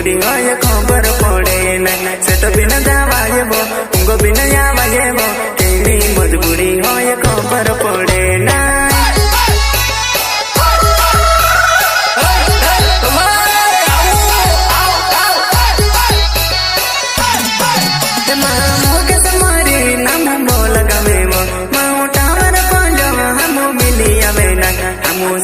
मजबूरी होय खबर पड़े ना सेट बिना जावाए वो उंगो बिना आवाए वो केनी मजबूरी होय खबर पड़े ना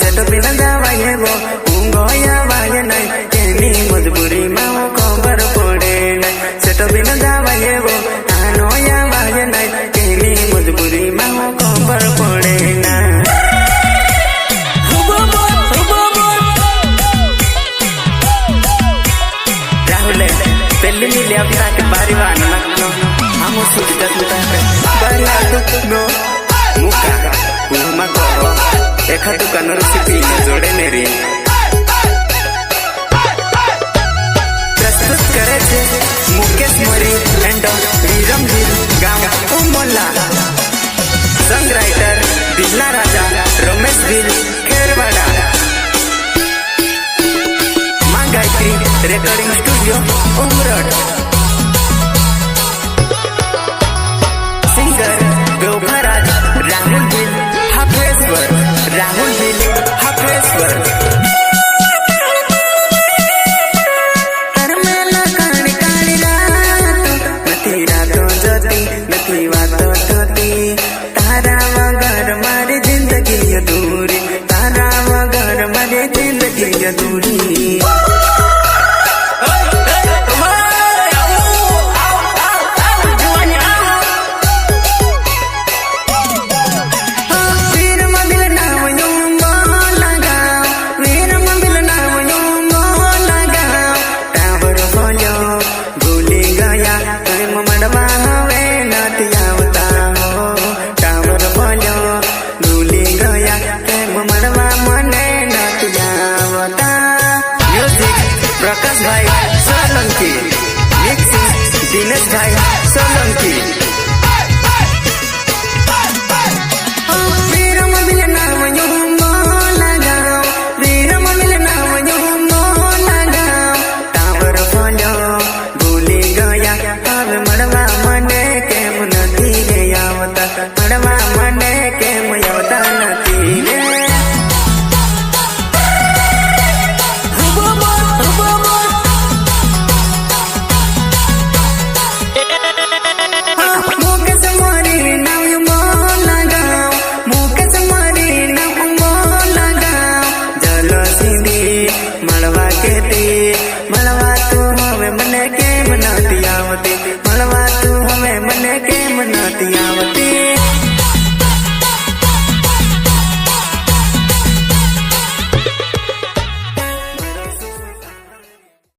सेट बिना जावाए वो उंगो आवाए नहीं केनी मजबूरी माओ खबर पड़े नहीं सेट बिना जावाए वो आनो आवाए नहीं केनी मजबूरी माओ खबर पड़े ना राहुल पेली मिले अब तक बारी वाना लगनो हम सुध जत बारी तू नो मुका कुमा करो एक दुकान रेसिपी जोड़े मेरी प्रस्तुत करे थे मुकेश मरी एंड वीरमवीर गांव उमोला संग writer Bijla Raja Ramesh Bil Kherwara Maa Gayatri recording studio Umrath singer बेवफराज राहुल बिल हाफेश्वर राहुल बिल हाफेश्वर नथी वातो थती तारा वगर मारी जिंदगी अधूरी तारा वगर मारी जिंदगी अधूरी प्रकाश भाई सोलंकी मिक्सिंग दिनेश भाई सोलंकी।